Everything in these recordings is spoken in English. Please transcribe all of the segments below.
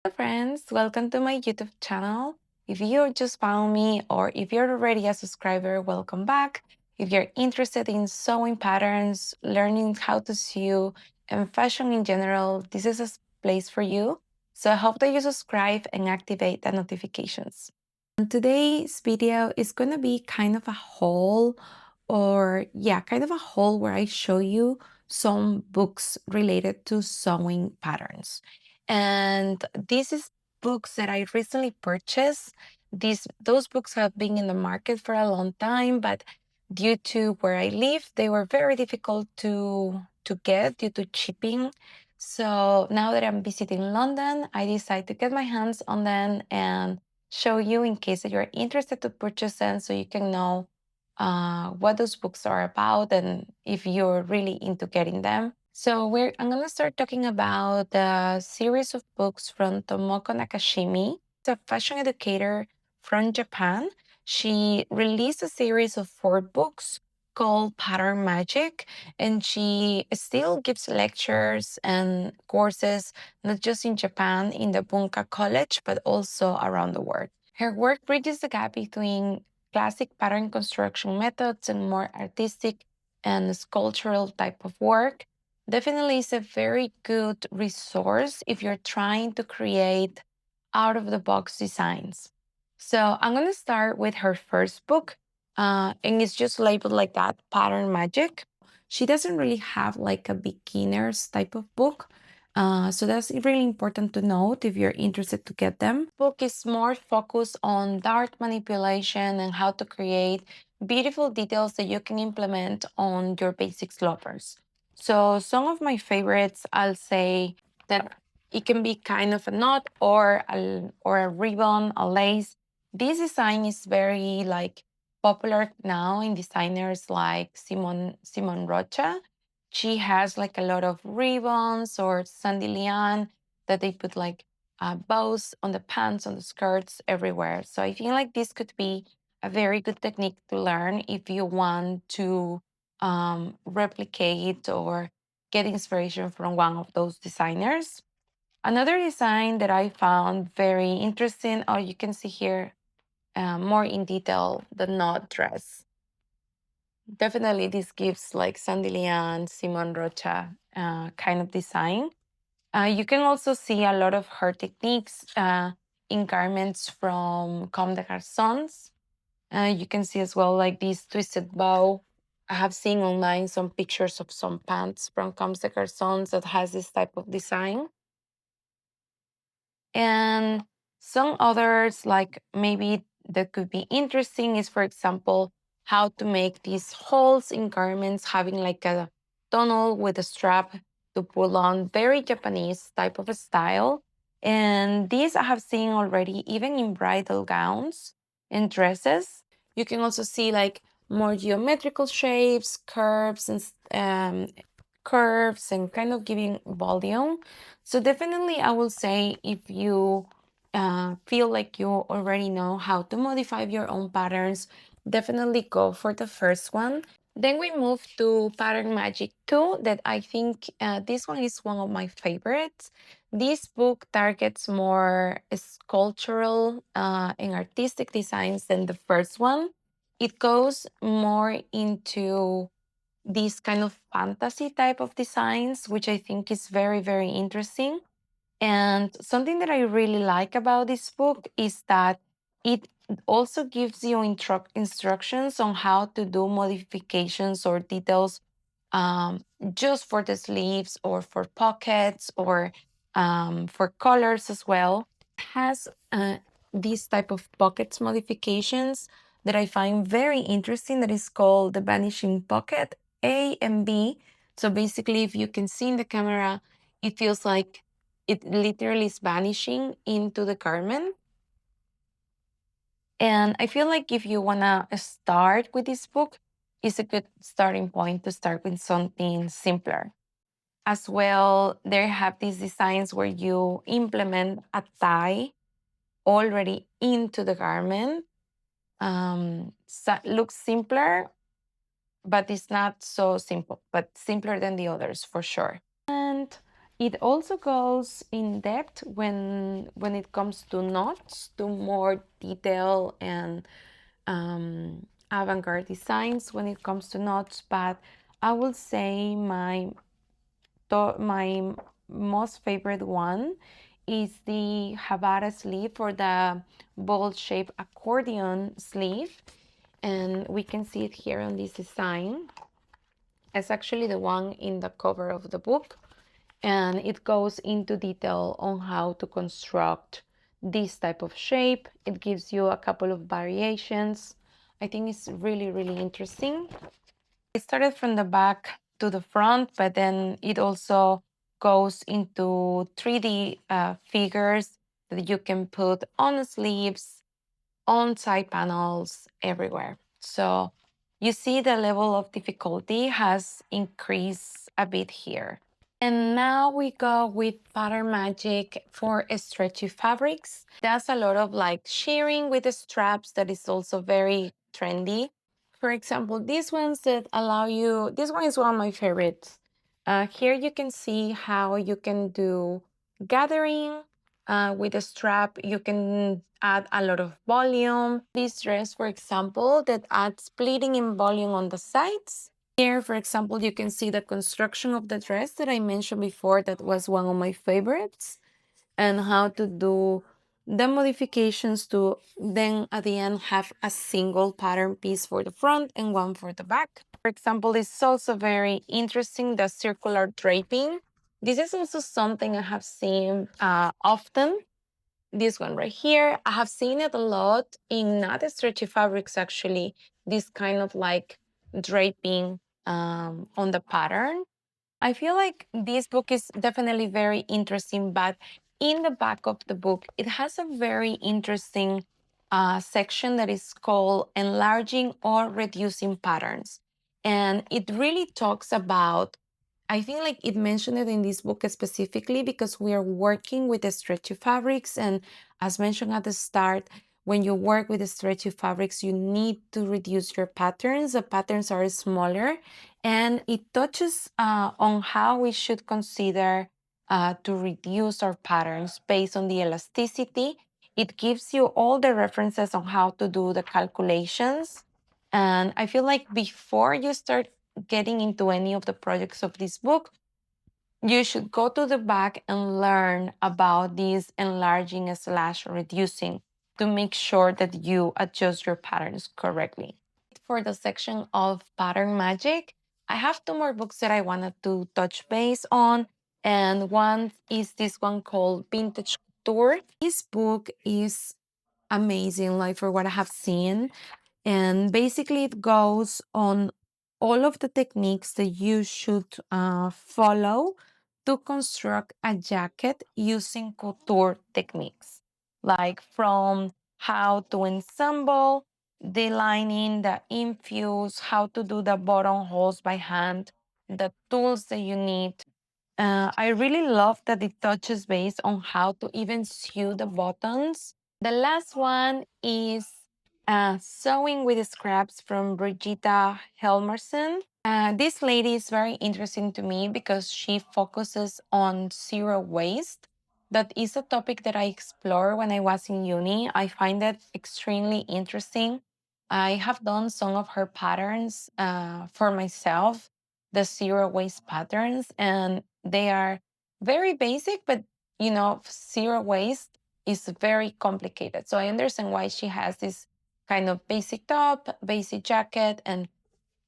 Hello friends, welcome to my YouTube channel. If you just found me or if you're already a subscriber, welcome back. If you're interested in sewing patterns, learning how to sew, and fashion in general, this is a place for you. So I hope that you subscribe and activate the notifications. And today's video is going to be kind of a haul kind of a haul where I show you some books related to sewing patterns. And this is books that I recently purchased. Those books have been in the market for a long time, but due to where I live, they were very difficult to get due to shipping. So now that I'm visiting London, I decided to get my hands on them and show you in case that you're interested to purchase them so you can know what those books are about and if you're really into getting them. So I'm gonna start talking about the series of books from Tomoko Nakashimi. It's a fashion educator from Japan. She released a series of 4 books called Pattern Magic, and she still gives lectures and courses not just in Japan in the Bunka College, but also around the world. Her work bridges the gap between classic pattern construction methods and more artistic and sculptural type of work. Definitely is a very good resource if you're trying to create out of the box designs. So I'm going to start with her first book, and it's just labeled like that, Pattern Magic. She doesn't really have like a beginner's type of book. So that's really important to note if you're interested to get them. Book is more focused on dart manipulation and how to create beautiful details that you can implement on your basic sloppers. So some of my favorites, I'll say that it can be kind of a knot or a ribbon, a lace. This design is very like popular now in designers like Simon Rocha. She has like a lot of ribbons or sandilian that they put like bows on the pants, on the skirts, everywhere. So I feel like this could be a very good technique to learn if you want to replicate or get inspiration from one of those designers. Another design that I found very interesting, oh, you can see here more in detail the knot dress. Definitely, this gives like Sandilian, Simon Rocha kind of design. You can also see a lot of her techniques in garments from Comme des Garçons. You can see as well like this twisted bow. I have seen online some pictures of some pants from Comme des Garçons that has this type of design. And some others, like maybe that could be interesting, is for example, how to make these holes in garments having like a tunnel with a strap to pull on, very Japanese type of a style. And these I have seen already, even in bridal gowns and dresses. You can also see like more geometrical shapes, curves, and kind of giving volume. So definitely, I will say if you feel like you already know how to modify your own patterns, definitely go for the first one. Then we move to Pattern Magic 2, that I think this one is one of my favorites. This book targets more sculptural and artistic designs than the first one. It goes more into these kind of fantasy type of designs, which I think is very, very interesting. And something that I really like about this book is that it also gives you instructions on how to do modifications or details just for the sleeves or for pockets or for colors as well. It has these type of pockets modifications that I find very interesting that is called the vanishing pocket A and B. So basically, if you can see in the camera, it feels like it literally is vanishing into the garment. And I feel like if you want to start with this book, it's a good starting point to start with something simpler. As well, there have these designs where you implement a tie already into the garment. So looks simpler, but it's not so simple, but simpler than the others for sure. And It also goes in depth when it comes to knots, to more detail and avant-garde designs when it comes to knots. But I will say my most favorite one is the Havara sleeve, or the bowl shaped accordion sleeve, and we can see it here on this design. It's actually the one in the cover of the book, and it goes into detail on how to construct this type of shape. It gives you a couple of variations. I think it's really, really interesting. It started from the back to the front, but then it also goes into 3D figures that you can put on the sleeves, on side panels, everywhere. So you see the level of difficulty has increased a bit here. And now we go with Pattern Magic for stretchy fabrics. There's a lot of like shearing with the straps that is also very trendy. For example, these ones that allow you, this one is one of my favorites. Here you can see how you can do gathering with a strap. You can add a lot of volume. This dress, for example, that adds pleating in volume on the sides. Here, for example, you can see the construction of the dress that I mentioned before. That was one of my favorites, and how to do the modifications to then at the end have a single pattern piece for the front and one for the back. For example, it's also very interesting, the circular draping. This is also something I have seen often. This one right here, I have seen it a lot in not stretchy fabrics, actually, this kind of like draping on the pattern. I feel like this book is definitely very interesting, but in the back of the book, it has a very interesting section that is called Enlarging or Reducing Patterns. And it really talks about, I think like it mentioned it in this book specifically because we are working with the stretchy fabrics. And as mentioned at the start, when you work with the stretchy fabrics, you need to reduce your patterns. The patterns are smaller, and it touches on how we should consider to reduce our patterns based on the elasticity. It gives you all the references on how to do the calculations. And I feel like before you start getting into any of the projects of this book, you should go to the back and learn about this enlarging slash reducing to make sure that you adjust your patterns correctly. For the section of pattern magic, I have two more books that I wanted to touch base on. And one is this one called Vintage Couture. This book is amazing, like for what I have seen. And basically, it goes on all of the techniques that you should follow to construct a jacket using couture techniques, like from how to ensemble the lining, the infuse, how to do the buttonholes by hand, the tools that you need. I really love that it touches base on how to even sew the buttons. The last one is Sewing with Scraps from Brigitta Helmerson. This lady is very interesting to me because she focuses on zero waste. That is a topic that I explored when I was in uni. I find that extremely interesting. I have done some of her patterns for myself, the zero waste patterns, and they are very basic, but zero waste is very complicated. So I understand why she has this kind of basic top, basic jacket, and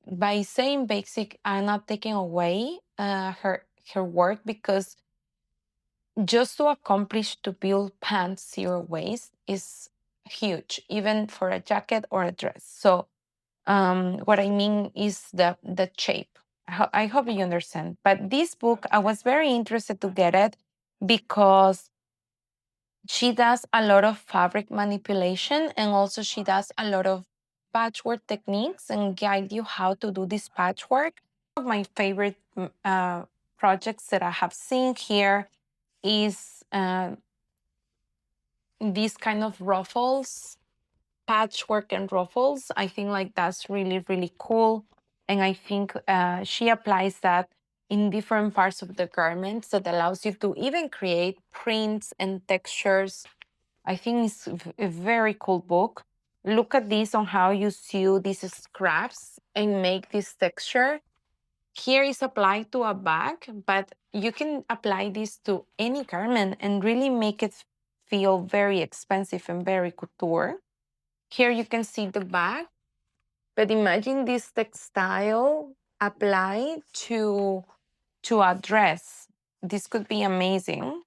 by saying basic, I'm not taking away her work, because just to accomplish to build pants zero waste is huge, even for a jacket or a dress. So what I mean is the shape. I hope you understand. But this book, I was very interested to get it because she does a lot of fabric manipulation, and also she does a lot of patchwork techniques and guide you how to do this patchwork. One of my favorite projects that I have seen here is these kind of ruffles, patchwork and ruffles. I think like that's really, really cool. And I think she applies that in different parts of the garments that allows you to even create prints and textures. I think it's a very cool book. Look at this on how you sew these scraps and make this texture. Here is applied to a bag, but you can apply this to any garment and really make it feel very expensive and very couture. Here you can see the bag, but imagine this textile applied to a dress. This could be amazing.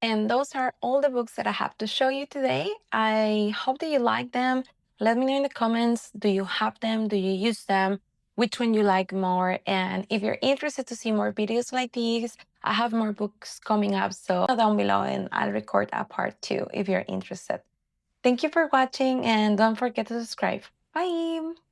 And those are all the books that I have to show you today. I hope that you like them. Let me know in the comments, do you have them? Do you use them? Which one you like more? And if you're interested to see more videos like these, I have more books coming up. So down below and I'll record a part 2 if you're interested. Thank you for watching and don't forget to subscribe. Bye!